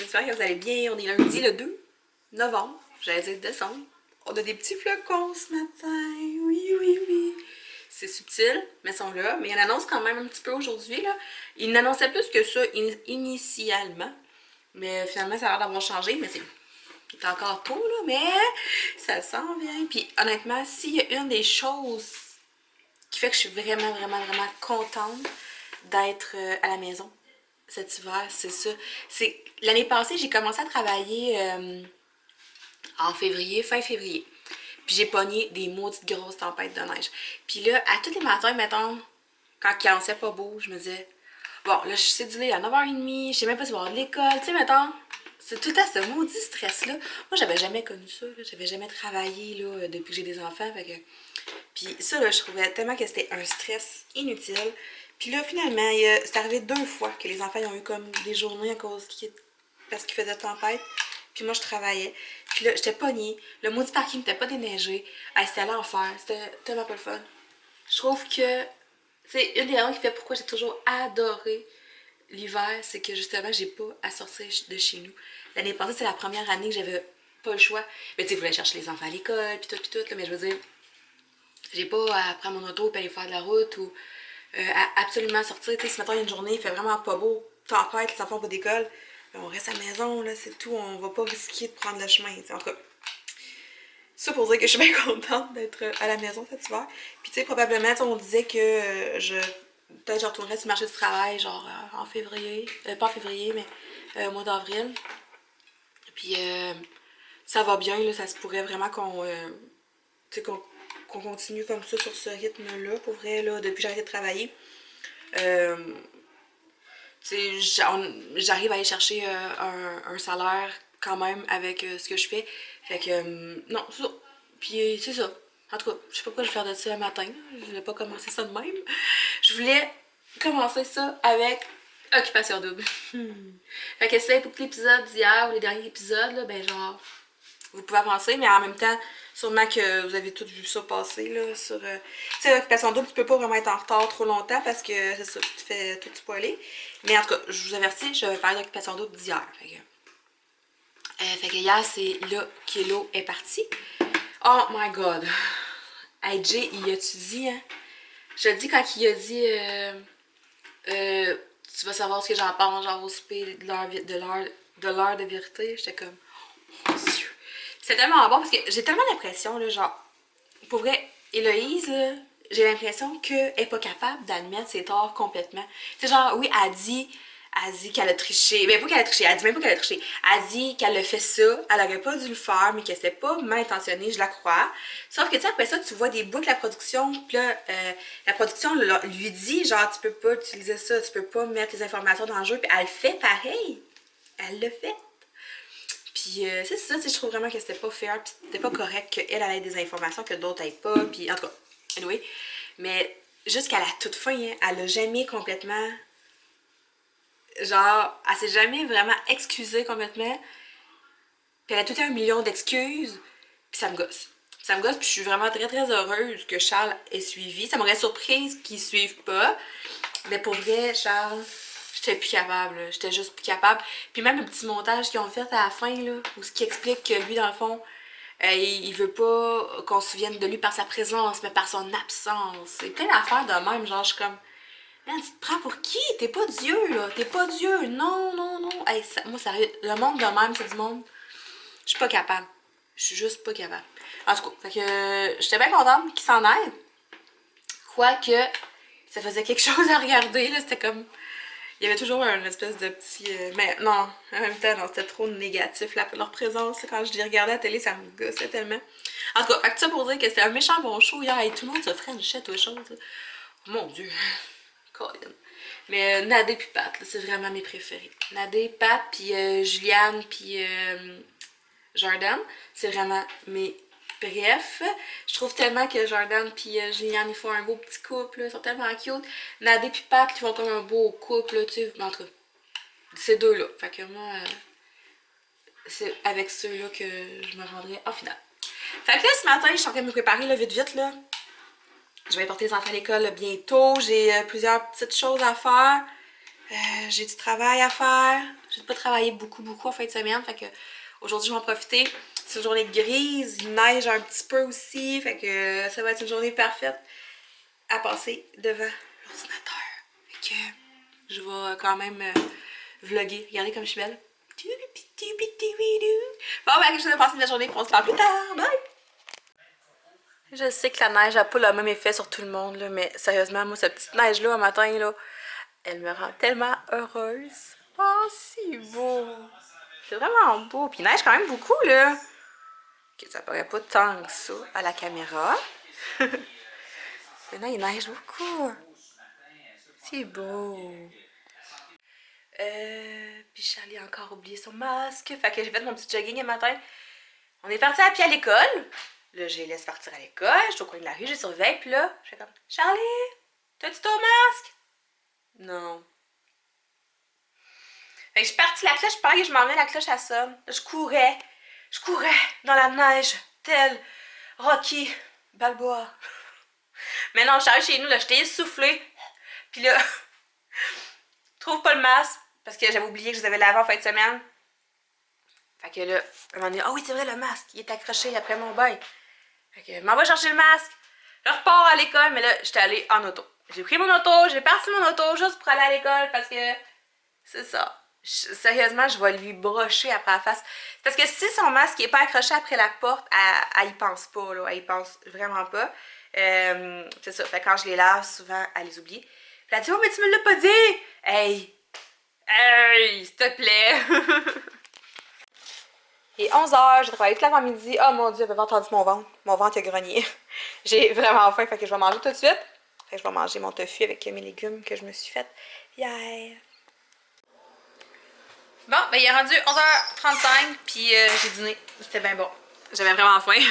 j'espère que vous allez bien. On est lundi le 2 novembre, j'allais dire décembre. On a des petits flocons ce matin, oui, oui, oui. C'est subtil, mais ils sont là. Mais il en annonce quand même un petit peu aujourd'hui, là. Il n'annonçait plus que ça initialement. Mais finalement, ça a l'air d'avoir changé, mais c'est encore tôt, là, mais ça s'en vient. Puis honnêtement, s'il y a une des choses qui fait que je suis vraiment, vraiment, vraiment contente d'être à la maison cet hiver, c'est ça. C'est l'année passée, j'ai commencé à travailler en février, fin février. Puis j'ai pogné des maudites grosses tempêtes de neige. Puis là, à tous les matins, mettons, quand il annonçait pas beau, je me disais, bon, là, je sais dîner à 9h30, je sais même pas si je vais avoir de l'école, tu sais, mettons. C'est tout à ce maudit stress-là. Moi, j'avais jamais connu ça, là. J'avais jamais travaillé, là, depuis que j'ai des enfants, fait que... Puis ça, là, je trouvais tellement que c'était un stress inutile. Puis là, finalement, c'est arrivé 2 fois que les enfants ils ont eu comme des journées à cause parce qu'il faisait tempête. Puis moi, je travaillais. Puis là, j'étais pognée. Le maudit parking n'était pas déneigé. Hey, c'était l'enfer. C'était tellement pas le fun. Je trouve que c'est une des raisons qui fait pourquoi j'ai toujours adoré l'hiver, c'est que justement, j'ai pas à sortir de chez nous. L'année passée, c'est la première année que j'avais pas le choix. Mais tu sais, je voulais chercher les enfants à l'école, puis tout, là, mais je veux dire, j'ai pas à prendre mon auto et aller faire de la route ou à absolument sortir. Tu sais, si maintenant il y a une journée, il fait vraiment pas beau, tempête, les enfants vont pas d'école, on reste à la maison, là, c'est tout, on va pas risquer de prendre le chemin. En tout cas, ça pour dire que je suis bien contente d'être à la maison cet hiver. Puis tu sais, probablement, on disait que peut-être je retournerais sur le marché du travail, genre en février, pas en février, mais au mois d'avril. Puis ça va bien, là, ça se pourrait vraiment qu'on continue comme ça sur ce rythme-là, pour vrai, là, depuis que j'ai arrêté de travailler. J'arrive à aller chercher un salaire quand même avec ce que je fais. Fait que, non, c'est ça. Puis c'est ça. En tout cas, je sais pas pourquoi je vais faire de ça un matin. Je voulais pas commencer ça de même. Je voulais commencer ça avec Occupation Double. Fait que c'est pour l'épisode d'hier ou les derniers épisodes, là, ben genre, vous pouvez avancer, mais en même temps, sûrement que vous avez tous vu ça passer, là, sur... tu sais, Occupation Double, tu peux pas vraiment être en retard trop longtemps parce que c'est ça, tu te fais tout spoiler. Mais en tout cas, je vous avertis, je vais parler d'Occupation Double d'hier. Fait que hier, c'est là qu'Hello est parti. Oh my god! Hey, Jay, il a-tu dit, hein? Je le dis quand il a dit... tu vas savoir ce que j'en pense, genre au souper de l'heure de vérité. J'étais comme... Oh mon Dieu! C'est tellement bon parce que j'ai tellement l'impression, là, genre, pour vrai, Héloïse, là, j'ai l'impression qu'elle est pas capable d'admettre ses torts complètement. C'est genre, oui, elle dit qu'elle a triché. Mais pas qu'elle a triché, elle dit même pas qu'elle a triché. Elle dit qu'elle a fait ça, elle aurait pas dû le faire, mais que c'était pas mal intentionné, je la crois. Sauf que, tu sais, après ça, tu vois des bouts que la production, pis là, la production lui dit, genre, tu peux pas utiliser ça, tu peux pas mettre les informations dans le jeu, puis elle fait pareil. Elle le fait. Puis c'est ça, je trouve vraiment que c'était pas fair, puis c'était pas correct qu'elle ait des informations que d'autres aient pas, puis en tout cas, anyway. Mais jusqu'à la toute fin, hein, elle a jamais complètement... Genre, elle s'est jamais vraiment excusée complètement, puis elle a tout un million d'excuses, puis ça me gosse. Ça me gosse, puis je suis vraiment très très heureuse que Charles ait suivi. Ça m'aurait surprise qu'il suive pas, mais pour vrai, Charles... J'étais plus capable, là. J'étais juste plus capable. Puis même le petit montage qu'ils ont fait à la fin, là, où ce qui explique que lui, dans le fond, il veut pas qu'on se souvienne de lui par sa présence, mais par son absence. C'est plein d'affaires de même, genre, je suis comme... Man, tu te prends pour qui? T'es pas Dieu, là. T'es pas Dieu. Non, non, non. Hey, moi, sérieux, le monde de même, c'est du monde... Je suis pas capable. Je suis juste pas capable. En tout cas, fait que j'étais bien contente qu'il s'en aille. Quoique, ça faisait quelque chose à regarder, là. C'était comme... Il y avait toujours un espèce de petit... mais non, en même temps, non, c'était trop négatif, leur présence. Quand je les regardais à la télé, ça me gossait tellement. En tout cas, fait que ça pour dire que c'était un méchant bon show hier et tout le monde se frenchait, tout chose. Oh mon Dieu. Colin. Mais Nadé puis Pat, c'est vraiment mes préférés. Nadé, Pat, puis Juliane, puis Jordan, c'est vraiment mes... Bref, je trouve tellement que Jordan puis Juliane, ils font un beau petit couple, ils sont tellement cute. Nadé puis Pat, ils font comme un beau couple, tu sais, entre ces deux-là. Fait que moi, c'est avec ceux-là que je me rendrai en finale. Fait que là, ce matin, je suis en train de me préparer, là, vite, vite, là. Je vais porter les enfants à l'école là, bientôt. J'ai plusieurs petites choses à faire. J'ai du travail à faire. J'ai pas travaillé beaucoup en fin de semaine. Fait que aujourd'hui, je vais en profiter. C'est une journée grise, il neige un petit peu aussi. Fait que ça va être une journée parfaite à passer devant l'ordinateur. Fait que je vais quand même vlogger. Regardez comme je suis belle. Bon, ben, je vais passer une belle journée. On se parle plus tard. Bye! Je sais que la neige n'a pas le même effet sur tout le monde, là, mais sérieusement, moi, cette petite neige-là, un matin, là, elle me rend tellement heureuse. Oh, c'est beau! C'est vraiment beau. Puis il neige quand même beaucoup, là. Ok, ça paraît pas tant que ça à la caméra. Mais non, il neige beaucoup. C'est beau. Puis Charlie a encore oublié son masque. Fait que j'ai fait mon petit jogging un matin. On est parti à pied à l'école. Là, je les laisse partir à l'école. Je suis au coin de la rue, je les surveille. Puis là, je fais comme Charlie, t'as-tu ton masque? Non. Fait que je suis partie la cloche, je parlais que je m'en venais, la cloche à sonne. Je courais dans la neige, tel Rocky Balboa. Mais non, je suis arrivée chez nous, là, j'étais essoufflée. Puis là, je trouve pas le masque, parce que j'avais oublié que je les avais lavés en fin de semaine. Fait que là, à un moment donné, ah oui, c'est vrai, le masque, il est accroché après mon bain. Fait que, m'en va chercher le masque. Je repars à l'école, mais là, j'étais allée en auto. J'ai pris mon auto, j'ai parti mon auto juste pour aller à l'école, parce que c'est ça. Sérieusement, je vais lui brocher après la face. Parce que si son masque n'est pas accroché après la porte, elle y pense pas, là. Elle y pense vraiment pas. C'est ça. Fait que quand je les lave, souvent, elle les oublie. Puis elle dit, oh, mais tu me l'as pas dit! Hey! Hey! S'il te plaît! Il est 11h, j'ai travaillé toute l'avant-midi. Oh mon dieu, j'avais entendu mon ventre. Mon ventre a grogné. J'ai vraiment faim, fait que je vais manger tout de suite. Fait que je vais manger mon tofu avec mes légumes que je me suis fait hier. Bon, ben il est rendu 11h35, puis j'ai dîné. C'était bien bon. J'avais vraiment faim.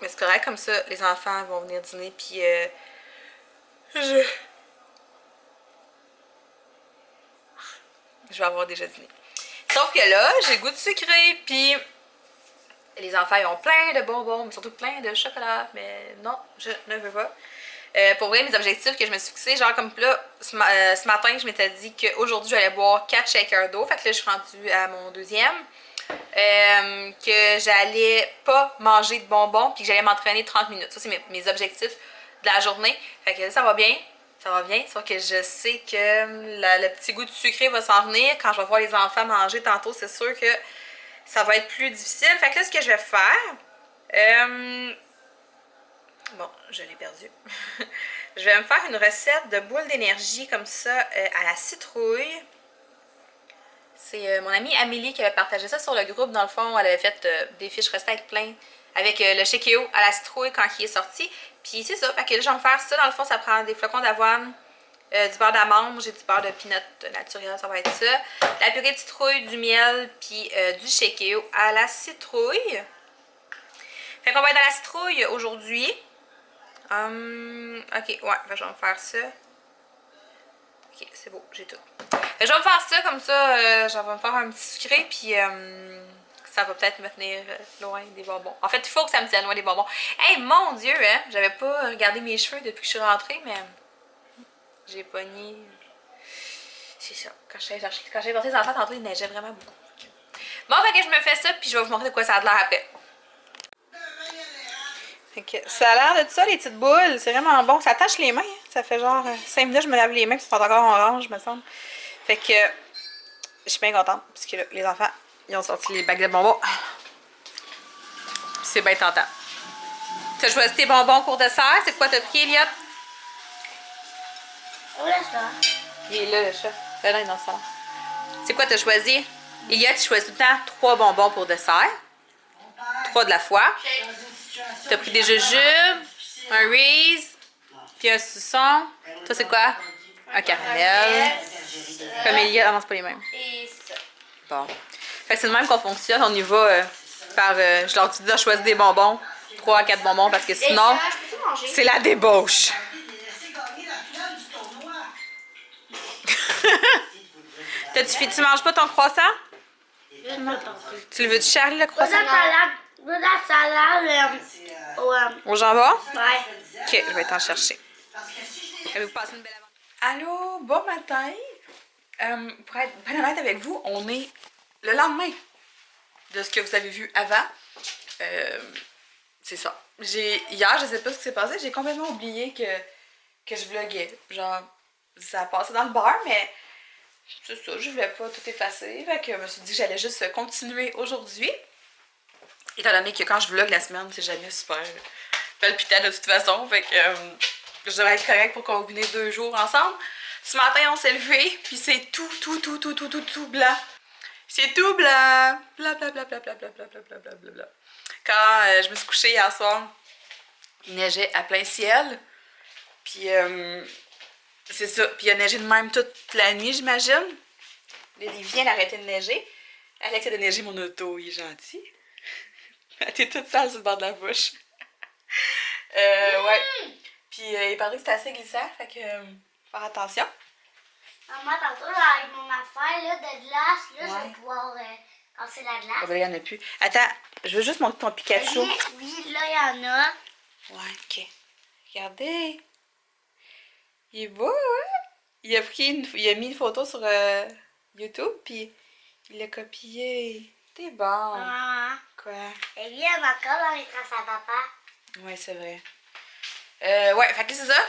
Mais c'est correct, comme ça, les enfants vont venir dîner, puis je vais avoir déjà dîné. Sauf que là, j'ai le goût de sucré, puis les enfants ils ont plein de bonbons, mais surtout plein de chocolat. Mais non, je ne veux pas. Pour vrai, mes objectifs que je me suis fixés, genre comme là, ce matin, je m'étais dit qu'aujourd'hui, j'allais boire 4 shakers d'eau. Fait que là, je suis rendue à mon deuxième. Que j'allais pas manger de bonbons, puis que j'allais m'entraîner 30 minutes. Ça, c'est mes objectifs de la journée. Fait que ça va bien. Ça va bien, sauf que je sais que le petit goût de sucré va s'en venir. Quand je vais voir les enfants manger tantôt, c'est sûr que ça va être plus difficile. Fait que là, ce que je vais faire... bon, je l'ai perdu. Je vais me faire une recette de boules d'énergie comme ça à la citrouille. C'est mon amie Amélie qui avait partagé ça sur le groupe. Dans le fond, elle avait fait des fiches recettes avec plein, avec le Shakeo à la citrouille quand il est sorti. Puis c'est ça, fait que là, je vais me faire ça. Dans le fond, ça prend des flocons d'avoine, du beurre d'amande, j'ai du beurre de peanut naturel, ça va être ça. La purée de citrouille, du miel, puis du Shakeo à la citrouille. Fait qu'on va être dans la citrouille aujourd'hui. Ok, ouais, je vais me faire ça. Ok, c'est beau, j'ai tout. Je vais me faire ça, comme ça, je vais me faire un petit sucré, puis ça va peut-être me tenir loin des bonbons. En fait, il faut que ça me tienne loin des bonbons. Hey, mon Dieu, hein, j'avais pas regardé mes cheveux depuis que je suis rentrée, mais j'ai pogné. C'est ça, quand j'ai porté les enfants tantôt, il neigeait vraiment beaucoup. Bon, fait que je me fais ça, puis je vais vous montrer de quoi ça a l'air après. Okay. Ça a l'air de ça, les petites boules. C'est vraiment bon. Ça attache les mains. Hein. Ça fait genre 5 minutes, je me lave les mains, puis ça sent encore orange, me semble. Fait que je suis bien contente, parce que là, les enfants, ils ont sorti les bagues de bonbons. C'est bien tentant. T'as choisi tes bonbons pour dessert? C'est quoi t'as pris, Elliot? Où le chat? Il est là, le chat. Là, il est dans le salon. C'est quoi t'as choisi? Elliot, tu choisis tout le temps 3 bonbons pour dessert. 3 de la fois. T'as pris des jujubes, un Reese, puis un suçon. Toi, c'est quoi? Un caramel. Comme Elliot, avance pas les mêmes. Et ça. Bon. Fait que c'est le même qu'on fonctionne. On y va par... je leur dis de choisir des bonbons. 3 à 4 bonbons, parce que sinon, c'est la débauche. Tu manges pas ton croissant? Tu le veux-tu, Charlie, le croissant? De la salade Au jambon? ouais. Ok, je vais t'en chercher. Allô, bon matin. pour être bien honnête avec vous, on est le lendemain de ce que vous avez vu avant. C'est ça. Hier, je sais pas ce qui s'est passé, j'ai complètement oublié que je vloguais. Genre, ça a passé dans le beurre, mais c'est ça, je voulais pas tout effacer. Fait que je me suis dit que j'allais juste continuer aujourd'hui. Étant donné que quand je vlog la semaine, c'est jamais super palpitant de toute façon. Fait que je devrais être correct pour combiner 2 jours ensemble. Ce matin, on s'est levé, puis c'est tout blanc. C'est tout blanc. Bla bla bla bla bla bla bla bla bla bla bla bla. Quand je me suis couchée hier soir, il neigeait à plein ciel. Puis c'est ça. Puis il a neigé de même toute la nuit, j'imagine. Il vient d'arrêter de neiger. Alex a déneigé mon auto, il est gentil. Elle était toute sale sur le bord de la bouche. Ouais. Puis il paraît que c'était assez glissant, fait que faire attention. Maman, tantôt, là, avec mon affaire là, de glace, là, je vais pouvoir casser la glace. Ah ben là, il n'y en a plus. Attends, je veux juste montrer ton Pikachu. Oui, là, il y en a. Ouais, ok. Regardez. Il est beau, hein? Il a mis une photo sur YouTube, puis il l'a copié. T'es bon. Maman. Quoi? Et lui, elle m'a encore dans les traces à papa. Ouais, c'est vrai. Ouais, fait que c'est ça.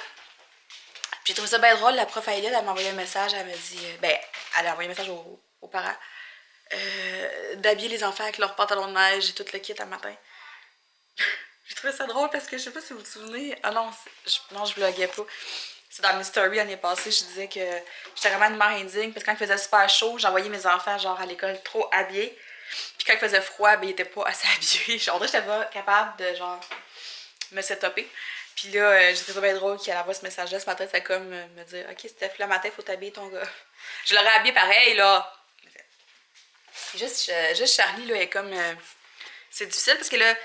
J'ai trouvé ça bien drôle, la prof Aïda, elle m'a envoyé un message, elle m'a dit, elle a envoyé un message aux parents d'habiller les enfants avec leurs pantalons de neige et tout le kit un matin. J'ai trouvé ça drôle parce que je sais pas si vous vous souvenez, ah non, je vloguais pas. C'est dans mes stories l'année passée, je disais que j'étais vraiment une mère indigne parce que quand il faisait super chaud, j'envoyais mes enfants genre à l'école trop habillés. Puis quand il faisait froid, ben ils étaient pas assez habillés. Genre, j'étais pas capable de genre me setuper. Puis là, j'ai trouvé ça bien drôle qu'elle envoie ce message-là ce matin. C'est comme me dire, OK, Steph, là, matin, faut t'habiller ton gars. Je l'aurais habillé pareil, là. Juste Charlie, là, est comme. C'est difficile parce que là,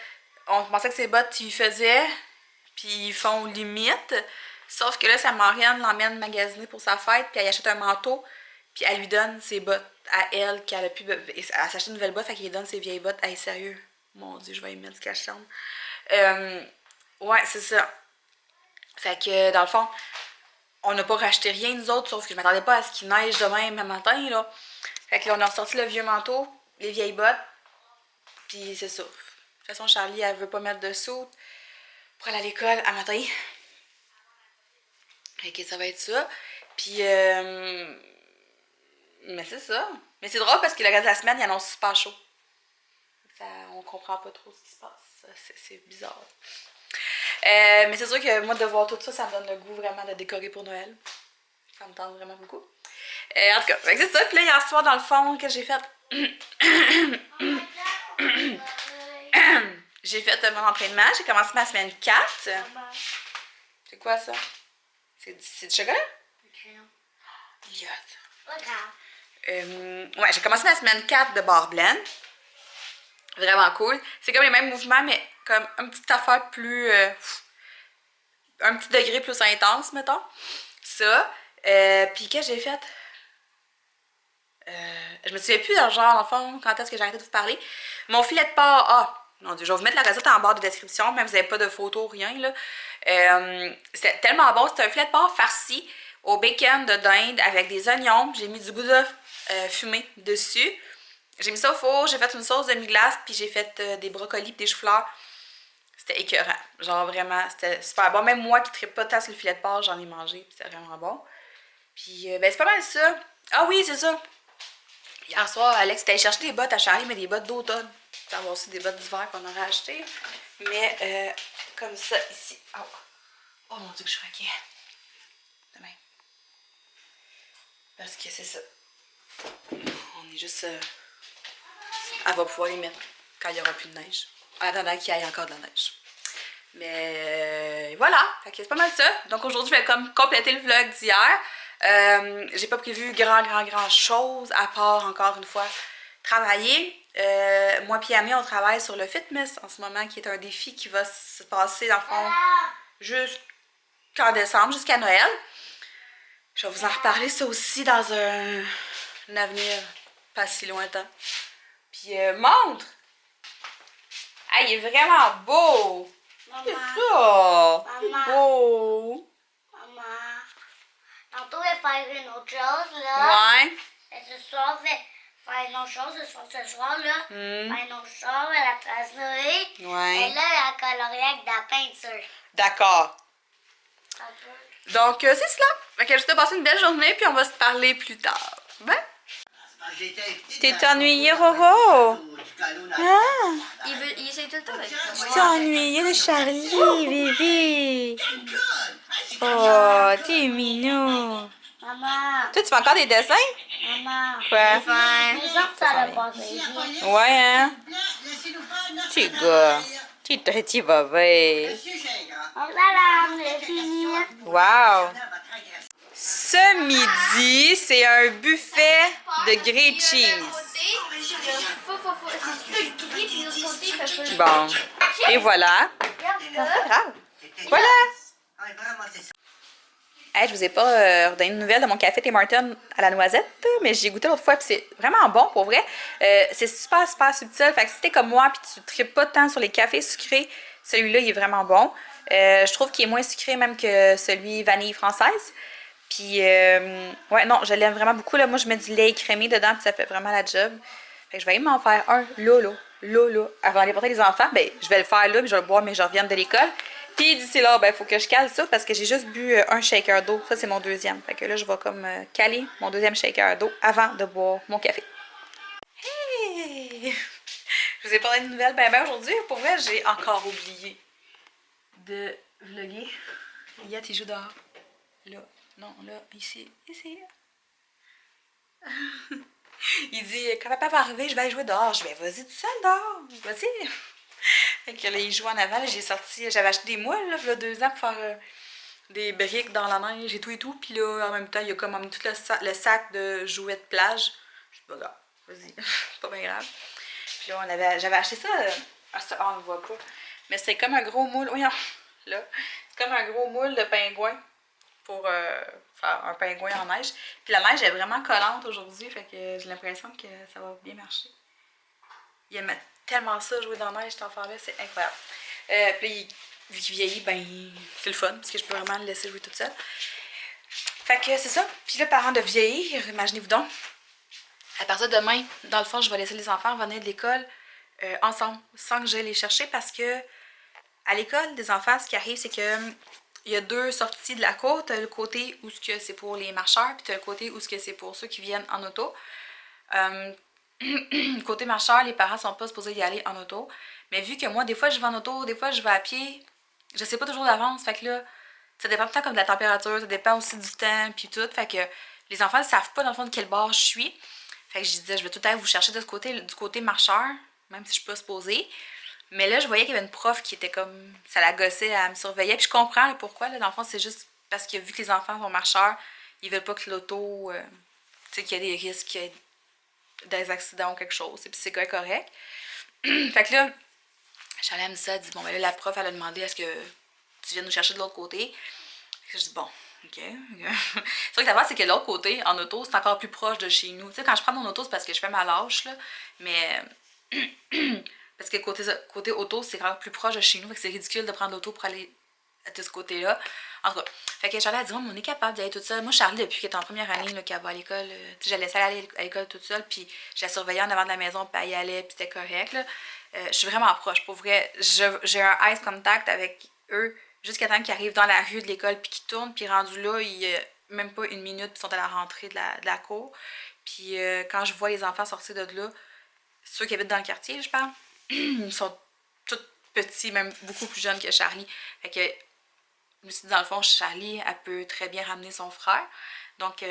on pensait que ses bottes, ils faisaient. Puis ils font limite. Sauf que là, sa Marianne l'emmène magasiner pour sa fête. Puis elle achète un manteau. Puis elle lui donne ses bottes à elle, qu'elle a pu. Elle s'achète une nouvelle botte, fait qu'elle lui donne ses vieilles bottes. Hey, sérieux. Mon Dieu, je vais y mettre du cache-chambre. Ouais, c'est ça. Fait que, dans le fond, on n'a pas racheté rien, nous autres, sauf que je m'attendais pas à ce qu'il neige demain, même matin, là. Fait que là, on a ressorti le vieux manteau, les vieilles bottes, puis c'est ça. De toute façon, Charlie, elle veut pas mettre de soude pour aller à l'école à matin. Fait que ça va être ça. Puis, mais c'est ça. Mais c'est drôle parce que le reste de la semaine, il annonce super chaud. Ça, on comprend pas trop ce qui se passe. C'est bizarre. Mais c'est sûr que moi, de voir tout ça, ça me donne le goût vraiment de décorer pour Noël. Ça me tente vraiment beaucoup. En tout cas, c'est ça. Puis là, hier soir, dans le fond, que j'ai fait... j'ai fait mon entraînement. J'ai commencé ma semaine 4. C'est quoi ça? C'est du chocolat? Idiote. Pas grave. Ouais, j'ai commencé ma semaine 4 de barre blend. Vraiment cool. C'est comme les mêmes mouvements, mais comme un petit affaire plus... un petit degré plus intense, mettons. Ça. Puis que j'ai fait... je me souviens plus, genre, dans le fond, quand est-ce que j'ai arrêté de vous parler. Mon filet de porc... Ah, mon Dieu, je vais vous mettre la recette en barre de description, même si vous n'avez pas de photos, rien, là. C'était tellement bon. C'était un filet de porc farci au bacon de dinde avec des oignons. J'ai mis du gouda fumé dessus. J'ai mis ça au four, j'ai fait une sauce demi-glace, puis j'ai fait des brocolis et des choux-fleurs. C'était écœurant. Genre vraiment, c'était super bon. Même moi qui ne tripe pas tant sur le filet de porc, j'en ai mangé, puis c'était vraiment bon. Puis, ben c'est pas mal ça. Ah oui, c'est ça. Hier soir, Alex était allé chercher des bottes à Charlie, mais des bottes d'automne. Ça va aussi des bottes d'hiver qu'on aurait achetées. Mais comme ça, ici. Oh, oh mon Dieu, que je suis inquiet. Demain. Parce que c'est ça. On est juste... elle va pouvoir les mettre quand il n'y aura plus de neige. En attendant qu'il y ait encore de la neige. Mais voilà, fait que c'est pas mal ça. Donc aujourd'hui, je vais comme compléter le vlog d'hier. J'ai pas prévu grand chose à part, encore une fois, travailler. Moi et Amé, on travaille sur le Fitness en ce moment, qui est un défi qui va se passer dans le fond jusqu'en décembre, jusqu'à Noël. Je vais vous en reparler ça aussi dans un avenir pas si lointain. Puis montre! Ah, il est vraiment beau! Maman. C'est ça! Maman. Beau! Maman. tantôt, elle faire une autre chose, là. Ouais. Et ce soir, faire une autre chose. Ce soir, là, faire une autre chose à la place Noé. Ouais. Et là, elle a colorié avec de la peinture. D'accord. Un peu. Donc, c'est cela. Fait que je te passe une belle journée, puis on va se parler plus tard. Ben? Tu t'es ennuyé, Roro? Ah! Il essaie tout le temps d'être Tu t'es ennuyé de Charlie, bébé. Oh, t'es mignon. Maman, Toi, tu fais encore des dessins? maman. Quoi? Les autres, ça va passer bien. Ouais, hein? Petit gars. Petit bébé. Voilà, c'est fini. Wow! Ce midi, c'est un buffet de grilled cheese. Bon. Et voilà. Grave. Voilà. Hey, je vous ai pas redonné de nouvelles de mon café Tim Hortons à la noisette, mais j'ai goûté l'autre fois puis c'est vraiment bon pour vrai. C'est super subtil. Fait que si t'es comme moi puis tu tripes pas tant sur les cafés sucrés, celui-là il est vraiment bon. Je trouve qu'il est moins sucré même que celui vanille française. Puis ouais non, je l'aime vraiment beaucoup là. Moi je mets du lait écrémé dedans puis ça fait vraiment la job. Fait que je vais aller m'en faire un là. Avant d'aller porter les enfants, ben je vais le faire là puis je vais le boire mais je reviens de l'école. Puis d'ici là, ben faut que je cale ça parce que j'ai juste bu un shaker d'eau. Ça, c'est mon deuxième. Fait que là, je vais comme caler mon deuxième shaker d'eau avant de boire mon café. Hey! Je vous ai parlé de nouvelles ben aujourd'hui. Pour vrai, j'ai encore oublié de vlogger. Yat, il joue dehors. Là. Non, là, ici. Il dit, quand papa va arriver, je vais aller jouer dehors. Je vais, vas-y, tout seul dehors. Vas-y. Fait que là, il joue en avant. J'avais acheté des moules, là, il y a 2 ans, pour faire des briques dans la neige et tout. Puis là, en même temps, il y a comme tout le sac de jouets de plage. Je suis pas grave, vas-y, c'est pas bien grave. Puis là, j'avais acheté ça. On le voit pas. Mais c'est comme un gros moule. Voyons, là. C'est comme un gros moule de pingouin pour faire un pingouin en neige. Puis la neige est vraiment collante aujourd'hui. Fait que j'ai l'impression que ça va bien marcher. Il aime tellement ça, jouer dans la neige, cet enfant-là, c'est incroyable. Puis vu qu'il vieillit, ben c'est le fun, parce que je peux vraiment le laisser jouer toute seule. Fait que c'est ça. Puis là, parents de vieillir, imaginez-vous donc. À partir de demain, dans le fond, je vais laisser les enfants venir de l'école ensemble, sans que j'aille les chercher, parce que à l'école des enfants, ce qui arrive, c'est que il y a 2 sorties de la cour. T'as le côté où c'est pour les marcheurs, puis t'as le côté où c'est pour ceux qui viennent en auto. Côté marcheur, les parents sont pas supposés y aller en auto. Mais vu que moi, des fois, je vais en auto, des fois, je vais à pied, je sais pas toujours d'avance. Fait que là, ça dépend tout le temps comme de la température, ça dépend aussi du temps, puis tout. Fait que les enfants ne savent pas dans le fond de quel bord je suis. Fait que je disais, je vais tout le temps vous chercher de ce côté, du côté marcheur, même si je suis pas supposée. Mais là, je voyais qu'il y avait une prof qui était comme, ça la gossait, elle me surveillait. Puis je comprends là, pourquoi. Là, dans le fond, c'est juste parce que vu que les enfants sont marcheurs, ils veulent pas que l'auto, tu sais, qu'il y a des risques, qu'il y ait des accidents ou quelque chose. Et puis c'est correct. Fait que là, Charlie me dit ça, elle dit, bon, ben là, la prof, elle a demandé à ce que tu viennes nous chercher de l'autre côté. Je dis, bon, ok. C'est vrai que l'affaire, c'est que l'autre côté, en auto, c'est encore plus proche de chez nous. Tu sais, quand je prends mon auto, c'est parce que je fais ma lâche, là. Mais. Parce que côté auto, c'est encore plus proche de chez nous. Fait que c'est ridicule de prendre l'auto pour aller de ce côté-là. En tout cas. Fait que Charlie a dit, oh, on est capable d'aller toute seule. Moi, Charlie, depuis qu'elle est en première année, qu'elle va à l'école, tu sais, je la laissais aller à l'école toute seule. Puis je la surveillais en avant de la maison, puis elle y allait, puis c'était correct, là. Je suis vraiment proche. Pour vrai, j'ai un eye contact avec eux jusqu'à temps qu'ils arrivent dans la rue de l'école, puis qu'ils tournent. Puis rendu là, il y a même pas une minute, puis ils sont à la rentrée de la cour. Puis quand je vois les enfants sortir de là, ceux qui habitent dans le quartier, je parle, ils sont tous petits, même beaucoup plus jeunes que Charlie. Fait que, je me suis dit, dans le fond, Charlie, elle peut très bien ramener son frère. Donc,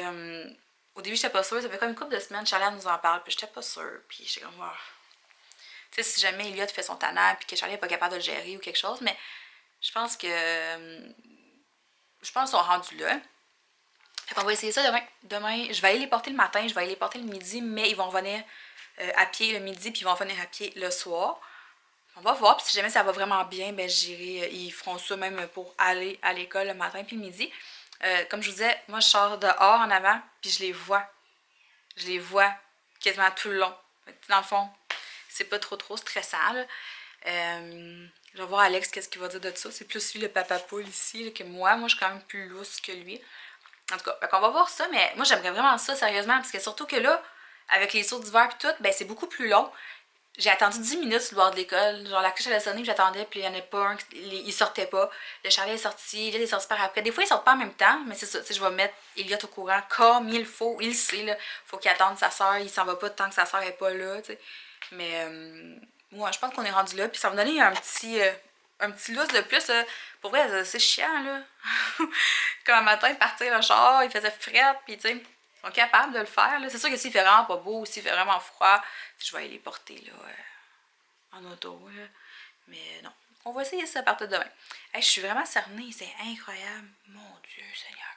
au début, j'étais pas sûre. Ça fait comme une couple de semaines, Charlie, elle nous en parle, puis j'étais pas sûre. Puis j'étais comme, oh. Tu sais, si jamais Elliot fait son tannant, puis que Charlie n'est pas capable de le gérer ou quelque chose, mais je pense que. Je pense qu'ils sont rendus là. Fait qu'on va essayer ça demain. Demain, je vais aller les porter le matin, je vais aller les porter le midi, mais ils vont venir à pied le midi, puis ils vont venir à pied le soir. On va voir, puis si jamais ça va vraiment bien, ben j'irai. Ils feront ça même pour aller à l'école le matin puis le midi. Comme je vous disais, moi je sors dehors en avant, puis je les vois. Je les vois quasiment tout le long. Dans le fond, c'est pas trop stressant, là. Je vais voir Alex qu'est-ce qu'il va dire de ça. C'est plus lui le papa poule ici là, que moi. Moi, je suis quand même plus lousse que lui. En tout cas, on va voir ça, mais moi j'aimerais vraiment ça, sérieusement, parce que surtout que là, avec les sauts d'hiver et tout, ben c'est beaucoup plus long. J'ai attendu 10 minutes sur le bord de l'école. Genre, la cloche allait sonner, puis j'attendais, puis il n'y en avait pas un, il sortait pas. Le Charlie est sorti, il est sorti par après. Des fois, ils sortent pas en même temps, mais c'est ça, tu sais, je vais mettre Elliot au courant comme il faut. Il sait, là. Faut qu'il attende sa soeur, il s'en va pas tant que sa soeur est pas là, tu sais. Mais, moi, je pense qu'on est rendu là, puis ça va me donner un petit lousse de plus. Pour vrai, c'est chiant, là. Comme un matin, partir le char, il faisait fret, puis tu sais, ils sont capables de le faire, là. C'est sûr que s'il fait vraiment pas beau, s'il fait vraiment froid, je vais aller les porter, là, en auto, là. Mais non, on va essayer ça à partir de demain. Hey, je suis vraiment cernée, c'est incroyable. Mon Dieu Seigneur.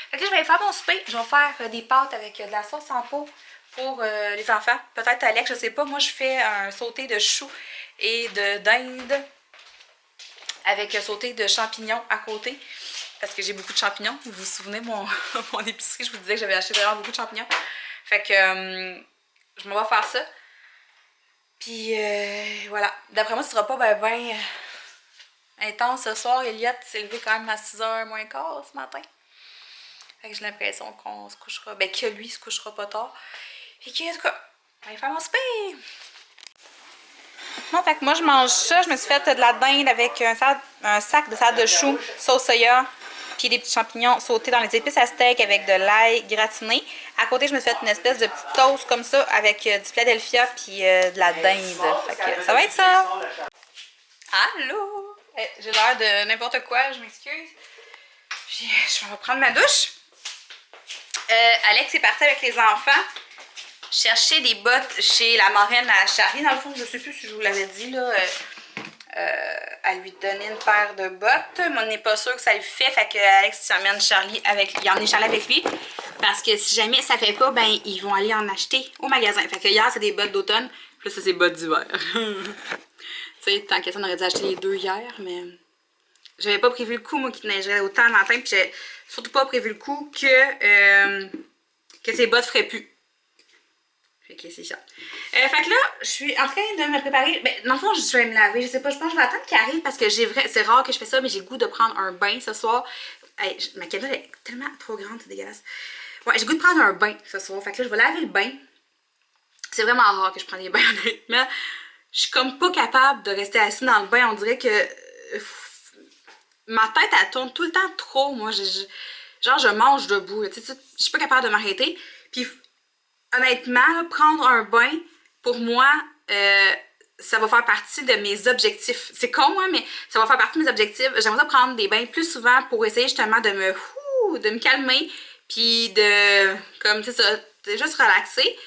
Fait que là, je vais aller faire mon souper. Je vais faire des pâtes avec de la sauce en pot pour les enfants. Peut-être Alex, je sais pas. Moi, je fais un sauté de choux et de dinde avec un sauté de champignons à côté. Parce que j'ai beaucoup de champignons. Vous vous souvenez, mon épicerie, je vous disais que j'avais acheté vraiment beaucoup de champignons. Fait que je m'en vais faire ça. Puis voilà. D'après moi, ce sera pas ben intense ce soir. Elliot s'est levé quand même à 6h moins quart ce matin. Fait que j'ai l'impression qu'on se couchera. Ben que lui se couchera pas tard. Et que, en tout cas, on va faire mon souper. Bon, fait que moi je mange ça. Je me suis fait de la dinde avec un sac de salade de choux, sauce soya, puis des petits champignons sautés dans les épices à steak avec de l'ail gratiné. À côté, je me suis fait une espèce de petite toast comme ça avec du Philadelphia puis de la dinde. Fait que ça va être ça. Allô? J'ai l'air de n'importe quoi, je m'excuse. Puis je vais prendre ma douche. Alex est parti avec les enfants chercher des bottes chez la marraine à Charlie. Dans le fond, je sais plus si je vous l'avais dit, là. À lui donner une paire de bottes. Moi, on n'est pas sûr que ça le fait. Fait que Alex emmène Charlie avec lui. Il emmène Charlie avec lui. Parce que si jamais ça fait pas, ben ils vont aller en acheter au magasin. Fait que hier, c'est des bottes d'automne. Puis là, ça, c'est bottes d'hiver. Tu sais, tant qu'à ça, on aurait dû acheter les deux hier, mais j'avais pas prévu le coup, moi, qu'il neigerait autant le matin. Puis j'ai surtout pas prévu le coup que ces bottes feraient plus. Fait que c'est ça. Fait que là, je suis en train de me préparer. Ben, dans le fond, je vais me laver. Je sais pas, je pense que je vais attendre qu'il arrive parce que c'est rare que je fais ça, mais j'ai le goût de prendre un bain ce soir. Hey, ma caméra est tellement trop grande, c'est dégueulasse. Ouais, j'ai le goût de prendre un bain ce soir. Fait que là, je vais laver le bain. C'est vraiment rare que je prenne des bains, honnêtement. Je suis comme pas capable de rester assise dans le bain. On dirait que ma tête, elle tourne tout le temps trop. Moi, genre, je mange debout. Tu sais, je suis pas capable de m'arrêter. Puis, honnêtement, là, prendre un bain, pour moi, ça va faire partie de mes objectifs. C'est con, hein, mais ça va faire partie de mes objectifs. J'aimerais ça prendre des bains plus souvent pour essayer justement de me calmer, puis de, comme, tu sais, ça, juste relaxer.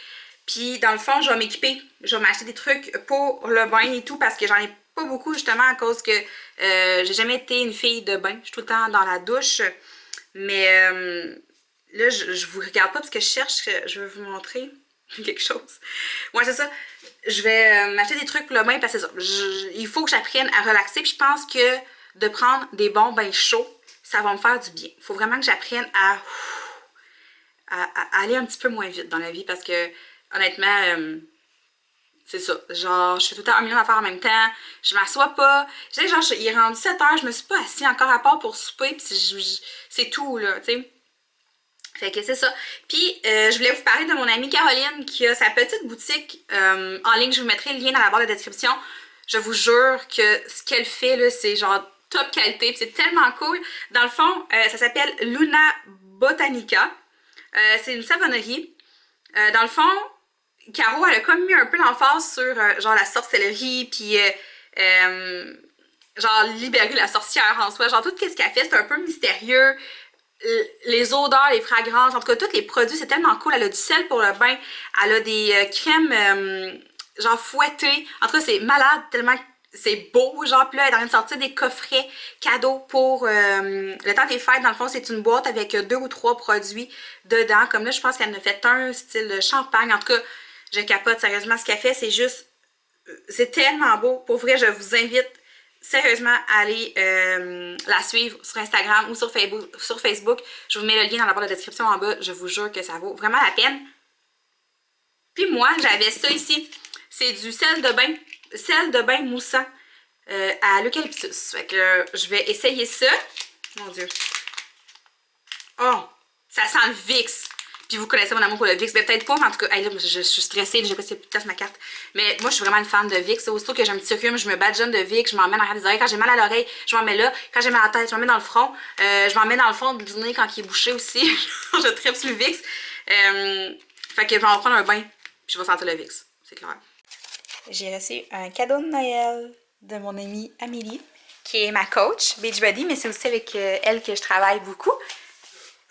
Puis, dans le fond, je vais m'équiper. Je vais m'acheter des trucs pour le bain et tout, parce que j'en ai pas beaucoup, justement, à cause que j'ai jamais été une fille de bain. Je suis tout le temps dans la douche. Mais là, je vous regarde pas parce que je cherche, je veux vous montrer quelque chose. Ouais, c'est ça. Je vais m'acheter des trucs pour le bain parce que c'est ça. Il faut que j'apprenne à relaxer. Puis je pense que de prendre des bons bains chauds, ça va me faire du bien. Il faut vraiment que j'apprenne à aller un petit peu moins vite dans la vie parce que, honnêtement, c'est ça. Genre, je fais tout le temps un million d'affaires en même temps. Je m'assois pas. Tu sais, genre, il est rendu 7h, je me suis pas assise encore à part pour souper. Puis c'est tout, là, tu sais. Fait que c'est ça. Puis, je voulais vous parler de mon amie Caroline qui a sa petite boutique en ligne. Je vous mettrai le lien dans la barre de description. Je vous jure que ce qu'elle fait, là, c'est genre top qualité. Puis c'est tellement cool. Dans le fond, ça s'appelle Luna Botanica. C'est une savonnerie. Dans le fond, Caro, elle a comme mis un peu l'emphase sur genre la sorcellerie, puis genre libérer la sorcière en soi. Genre tout ce qu'elle fait, c'est un peu mystérieux. Les odeurs, les fragrances, en tout cas tous les produits, c'est tellement cool. Elle a du sel pour le bain, elle a des crèmes genre fouettées. En tout cas, c'est malade tellement c'est beau, genre. Puis là, elle est en train de sortir des coffrets cadeaux pour le temps des fêtes. Dans le fond, c'est une boîte avec 2 ou 3 produits dedans. Comme là, je pense qu'elle en a fait un style champagne. En tout cas, je capote sérieusement. Ce qu'elle fait, c'est juste... c'est tellement beau. Pour vrai, je vous invite sérieusement à aller la suivre sur Instagram ou sur Facebook. Je vous mets le lien dans la barre de description en bas. Je vous jure que ça vaut vraiment la peine. Puis moi, j'avais ça ici. C'est du sel de bain moussant à l'eucalyptus. Fait que je vais essayer ça. Mon Dieu. Oh! Ça sent le Vicks. Puis vous connaissez mon amour pour le Vicks. Mais peut-être pas, mais en tout cas, hey, là, je suis stressée, j'ai pas si plus de ma carte. Mais moi, je suis vraiment une fan de Vicks. Aussitôt que j'ai un petit rhume, je me badigeonne de Vicks, je m'en mets dans l'arrière des oreilles. Quand j'ai mal à l'oreille, je m'en mets là. Quand j'ai mal à la tête, je m'en mets dans le front. Je m'en mets dans le fond du nez quand il est bouché aussi. Je tripe sur le Vicks. Fait que je vais en prendre un bain, puis je vais sentir le Vicks. C'est clair. J'ai reçu un cadeau de Noël de mon amie Amélie, qui est ma coach, Beachbody, mais c'est aussi avec elle que je travaille beaucoup.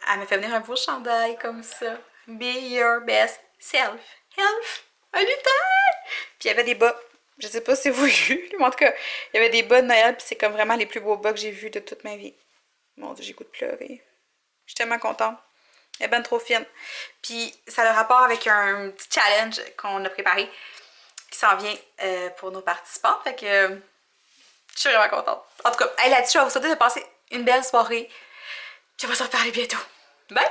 Elle m'a fait venir un beau chandail comme ça. Be your best self. Health. Un lutin! Puis il y avait des bas. Je sais pas si vous avez vu, mais en tout cas, il y avait des bas de Noël, puis c'est comme vraiment les plus beaux bas que j'ai vus de toute ma vie. Mon Dieu, j'ai goût de pleurer. Je suis tellement contente. Elle est ben trop fine. Puis ça a le rapport avec un petit challenge qu'on a préparé qui s'en vient pour nos participants. Fait que je suis vraiment contente. En tout cas, là-dessus, je vais vous souhaiter de passer une belle soirée. Puis on va se reparler bientôt. Bye!